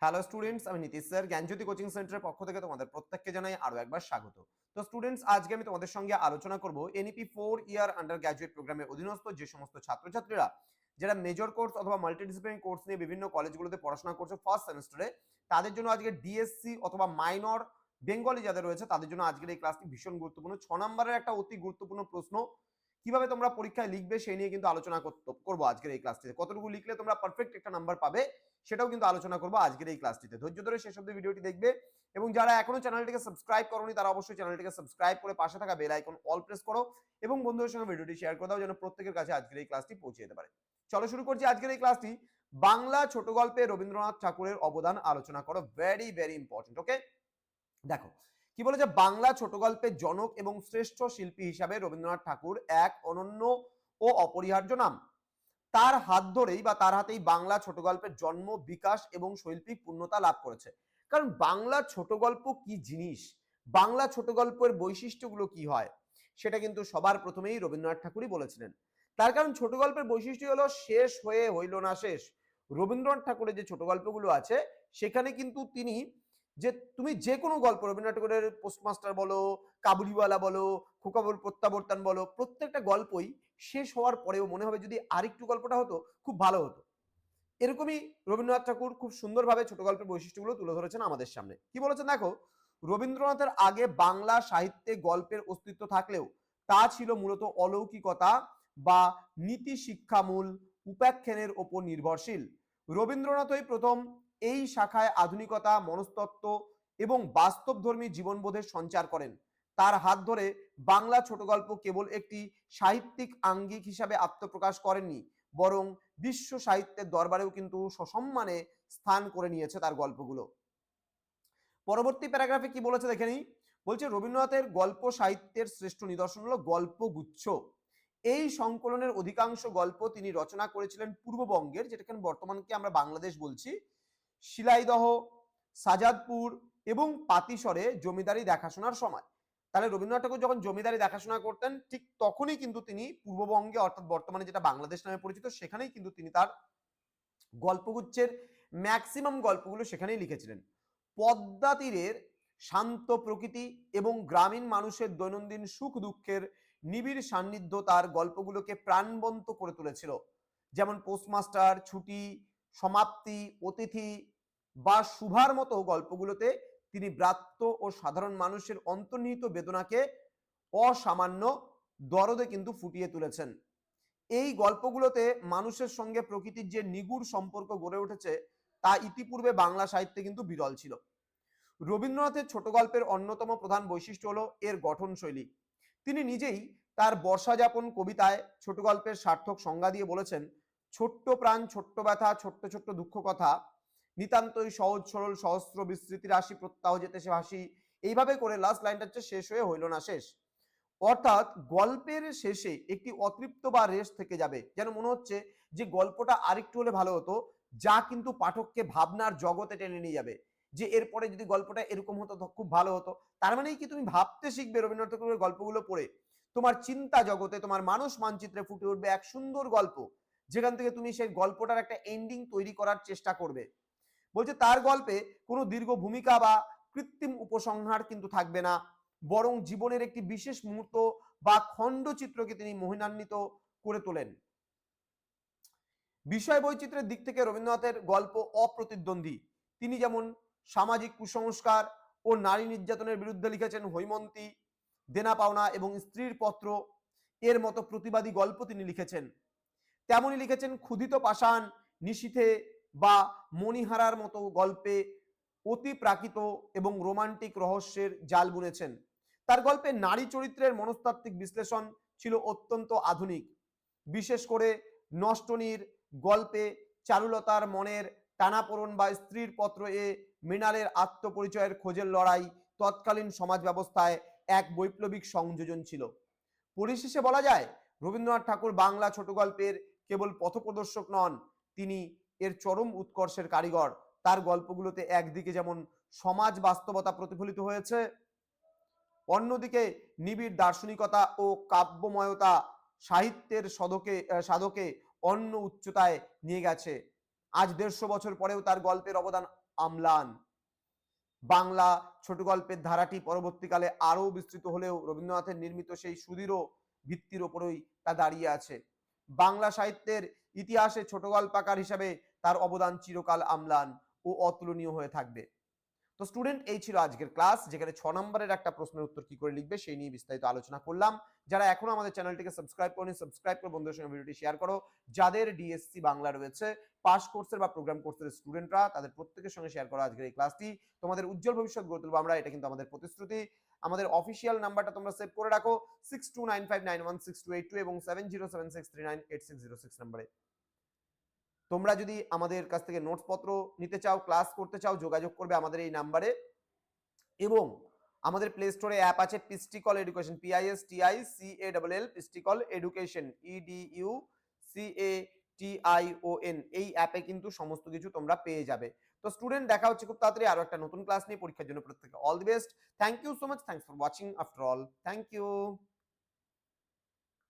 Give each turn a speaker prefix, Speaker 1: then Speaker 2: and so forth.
Speaker 1: Hello students, আমি Nitish sir জ্ঞানজ্যোতি coaching সেন্টারের পক্ষ থেকে তোমাদের প্রত্যেককে জানাই আরো একবার স্বাগত। তো স্টুডেন্টস, আজকে আমি তোমাদের সঙ্গে আলোচনা করব এনইপি 4 ইয়ার আন্ডার গ্র্যাজুয়েট প্রোগ্রামের অধীনস্থ যে সমস্ত ছাত্রছাত্রীরা যারা মেজর কোর্স অথবা মাল্টিডিসিপ্লিনারি কোর্স নিয়ে বিভিন্ন কলেজগুলোতে পড়াশোনা করছে ফার্স্ট সেমিস্টারে, তাদের জন্য আজকে ডিএসসি অথবা মাইনর বেঙ্গলি যাদের রয়েছে তাদের জন্য আজকের এই ক্লাসটি ভীষণ গুরুত্বপূর্ণ। 6 নম্বরের একটা অতি গুরুত্বপূর্ণ প্রশ্ন, কিভাবে তোমরা পরীক্ষায় লিখবে সেই নিয়ে কিন্তু আলোচনা করবো আজকের এই ক্লাসটিতে। কতটুকু লিখলে তোমরা পারফেক্ট একটা নাম্বার পাবে সেটাও কিন্তু আলোচনা করবো আজকের এই ক্লাসটিতে। ধৈর্য ধরে শেষ অবধি ভিডিওটি দেখবে এবং যারা এখনো চ্যানেলটিকে সাবস্ক্রাইব করোনি তারা অবশ্যই চ্যানেলটিকে সাবস্ক্রাইব করে পাশে থাকা বেল আইকন অল প্রেস করো এবং বন্ধুদের সঙ্গে ভিডিওটি শেয়ার করে দাও যেন প্রত্যেকের কাছে আজকের এই ক্লাসটি পৌঁছে যেতে পারে। চলো শুরু করছি আজকের এই ক্লাসটি। বাংলা ছোট গল্পে রবীন্দ্রনাথ ঠাকুরের অবদান আলোচনা করো। Very very important. ওকে, দেখো কি বলেছে, বাংলা ছোট গল্পের জনক এবং শ্রেষ্ঠ শিল্পী হিসাবে রবীন্দ্রনাথ ঠাকুর এক অনন্য ও অপরিহার্য নাম। তার হাত ধরেই বা তার হাতেই বাংলা ছোট গল্পের জন্ম, বিকাশ এবং শৈল্পিক পূর্ণতা লাভ করেছে। কারণ বাংলা ছোট গল্প কি জিনিস, বাংলা ছোট গল্পের বৈশিষ্ট্যগুলো কি হয়, সেটা কিন্তু সবার প্রথমেই রবীন্দ্রনাথ ঠাকুরই বলেছিলেন। তার কারণ ছোট গল্পের বৈশিষ্ট্য হলো শেষ হয়ে হইল না শেষ। রবীন্দ্রনাথ ঠাকুরের যে ছোট গল্পগুলো আছে সেখানে কিন্তু তিনি যে তুমি যে কোনো গল্প, রবীন্দ্রনাথ ঠাকুরের পোস্টমাস্টার বলো, কাবুলিওয়ালা বলো, খোকাবুর প্রত্যাবর্তন বলো, প্রত্যেকটা গল্পই শেষ হওয়ার পরেও মনে হবে যদি আরেকটু গল্পটা হতো খুব ভালো হতো। এরকমই রবীন্দ্রনাথ ঠাকুর খুব সুন্দরভাবে ছোট গল্পের বৈশিষ্ট্যগুলো তুলে ধরেছেন আমাদের সামনে। কি বলেছেন দেখো, রবীন্দ্রনাথের আগে বাংলা সাহিত্যে গল্পের অস্তিত্ব থাকলেও তা ছিল মূলত অলৌকিকতা বা নীতি শিক্ষামূল উপাখ্যানের ওপর নির্ভরশীল। রবীন্দ্রনাথই প্রথম এই শাখায় আধুনিকতা, মনস্তত্ত্ব এবং বাস্তবধর্মী জীবনবোধের সঞ্চার করেন। তার হাত ধরে বাংলা ছোট গল্প কেবল একটি সাহিত্যিক আঙ্গিক হিসাবে আত্মপ্রকাশ করেননি, বরং বিশ্ব সাহিত্যের দরবারেও কিন্তু সসম্মানে স্থান করে নিয়েছে তার গল্পগুলো। পরবর্তী প্যারাগ্রাফে কি বলেছে দেখে নিই। বলছে রবীন্দ্রনাথের গল্প সাহিত্যের শ্রেষ্ঠ নিদর্শন হলো গল্পগুচ্ছ। এই সংকলনের অধিকাংশ গল্প তিনি রচনা করেছিলেন পূর্ববঙ্গের, যেটাকে বর্তমানকে আমরা বাংলাদেশ বলছি, শিলাইদহ, সাজাদপুর এবং পাতিসরে জমিদারি দেখাশোনার সময়। তাহলে রবীন্দ্রনাথ ঠাকুর যখন জমিদারি দেখাশোনা করতেন ঠিক তখনই কিন্তু তিনি পূর্ববঙ্গে অর্থাৎ বর্তমানে যেটা বাংলাদেশ নামে পরিচিত সেখানেই কিন্তু তিনি তার গল্পগুচ্ছের ম্যাক্সিমাম গল্পগুলো সেখানেই লিখেছিলেন। পদ্মা তীরের শান্ত প্রকৃতি এবং গ্রামীণ মানুষের দৈনন্দিন সুখ দুঃখের নিবিড় সান্নিধ্য তার গল্পগুলোকে প্রাণবন্ত করে তুলেছিল। যেমন পোস্টমাস্টার, ছুটি, সমাপ্তি, অতিথি বা শুভার মতো গল্পগুলোতে তিনি ব্রাত্য ও সাধারণ মানুষের অন্তর্নিহিত বেদনাকে অসামান্য দরদে কিন্তু ফুটিয়ে তুলেছেন। এই গল্পগুলোতে মানুষের সঙ্গে প্রকৃতির যে নিগুড় সম্পর্ক গড়ে উঠেছে তা ইতিপূর্বে বাংলা সাহিত্যে কিন্তু বিরল ছিল। রবীন্দ্রনাথের ছোট গল্পের অন্যতম প্রধান বৈশিষ্ট্য হলো এর গঠনশৈলী। তিনি নিজেই তার বর্ষাযাপন কবিতায় ছোট গল্পের সার্থক সংজ্ঞা দিয়ে বলেছেন, ছোট্ট প্রাণ, ছোট্ট ব্যথা, ছোট্ট ছোট্ট দুঃখ কথা, নিতান্তই সহজ সরল সহস্র বিস্তৃতি রাশি প্রত্যাহ যেতে সে ভাসি। এইভাবে করে লাস্ট লাইনটা হচ্ছে শেষ হয়ে হইল না শেষ। অর্থাৎ গল্পের শেষে একটি অতৃপ্ত বা রেশ থেকে যাবে, যেন মনে হচ্ছে যে গল্পটা আরেকটু হলে ভালো হতো, যা কিন্তু পাঠককে ভাবনার জগতে টেনে নিয়ে যাবে যে এরপরে যদি গল্পটা এরকম হতো তো খুব ভালো হতো। তার মানে কি তুমি ভাবতে শিখবে রবীন্দ্রনাথ ঠাকুরের গল্পগুলো পড়ে, তোমার চিন্তা জগতে, তোমার মানুষ মানচিত্রে ফুটে উঠবে এক সুন্দর গল্প, যেখান থেকে তুমি সেই গল্পটার একটা এন্ডিং তৈরি করার চেষ্টা করবে। বলছে তার গল্পে কোনো দীর্ঘ ভূমিকা বা কৃত্রিম উপসংহার কিন্তু থাকবে না, বরং জীবনের একটি বিশেষ মুহূর্ত বা খণ্ডচিত্রকে তিনি মহিমান্বিত করে তোলেন। বিষয় বৈচিত্র্যের দিক থেকে রবীন্দ্রনাথের গল্প অপ্রতিদ্বন্দ্বী। তিনি যেমন সামাজিক কুসংস্কার ও নারী নির্যাতনের বিরুদ্ধে লিখেছেন হৈমন্তী, দেনা পাওনা এবং স্ত্রীর পত্র এর মতো প্রতিবাদী গল্প তিনি লিখেছেন, তেমনি লিখেছেন ক্ষুধিত পাষাণ, নিশীথে বা মণিহারার মতো গল্পে অতি প্রাকৃত এবং রোমান্টিক রহস্যের জাল বুনেছেন। তার গল্পে নারী চরিত্রের মনস্তাত্ত্বিক বিশ্লেষণ ছিল অত্যন্ত আধুনিক। বিশেষ করে নষ্টনীর গল্পে চারুলতার মনের টানাপোড়েন বা স্ত্রীর পত্র এ মৃণালের আত্মপরিচয়ের খোঁজের লড়াই তৎকালীন সমাজ ব্যবস্থায় এক বৈপ্লবিক সংযোজন ছিল। পরিশেষে বলা যায় রবীন্দ্রনাথ ঠাকুর বাংলা ছোট গল্পের কেবল পথপ্রদর্শক নন, তিনি এর চরম উৎকর্ষের কারিগর। তার গল্পগুলোতে একদিকে যেমন সমাজ বাস্তবতা প্রতিফলিত হয়েছে, অন্যদিকে নিবিড় দার্শনিকতা ও কাব্যময়তা সাহিত্যের সাধকে অন্য উচ্চতায় নিয়ে গেছে। আজ 150 বছর পরেও তার গল্পের অবদান আমলান। বাংলা ছোট গল্পের ধারাটি পরবর্তীকালে আরো বিস্তৃত হলেও রবীন্দ্রনাথের নির্মিত সেই সুদৃঢ় ভিত্তির ওপরই তা দাঁড়িয়ে আছে। বাংলা সাহিত্যের ইতিহাসে ছোট গল্পাকার হিসাবে তার অবদান চিরকাল আমলান ও অতুলনীয় হয়ে থাকবে। তো স্টুডেন্ট, এই ছিল আজকের ক্লাস, যেখানে 6 নম্বরের একটা প্রশ্নের উত্তর কি করে লিখবে সেই নিয়ে বিস্তারিত আলোচনা করলাম। যারা এখনো আমাদের চ্যানেলটিকে সাবস্ক্রাইব করনি, সাবস্ক্রাইব করে বন্ধুদের সঙ্গে ভিডিওটি শেয়ার করো। যাদের ডিএসসি বাংলা রয়েছে, পাস কোর্সের বা প্রোগ্রাম কোর্সের স্টুডেন্টরা, তাদের প্রত্যেকের সঙ্গে শেয়ার করো আজকের এই ক্লাসটি। তোমাদের উজ্জ্বল ভবিষ্যৎ গড়ে তুলবো আমরা, এটা কিন্তু আমাদের প্রতিশ্রুতি। আমাদের অফিসিয়াল নাম্বারটা তোমরা সেভ করে রাখো 6295916282 এবং 7076398606 নম্বরে। তোমরা যদি আমাদের কাছ থেকে নোটস পত্র নিতে চাও, ক্লাস করতে চাও, যোগাযোগ করবে আমাদের এই নাম্বারে। এবং আমাদের প্লে স্টোরে অ্যাপ আছে পিস্টিকল এডুকেশন, PISTICALL পিস্টিকল এডুকেশন, EDUCATION। এই অ্যাপে কিন্তু সমস্ত কিছু তোমরা পেয়ে যাবে। তো স্টুডেন্ট, দেখা হচ্ছে খুব তাড়াতাড়ি আরো একটা নতুন ক্লাস নিয়ে। পরীক্ষার জন্য প্রত্যেককে all the best. Thank you so much, thanks for watching after all, thank you.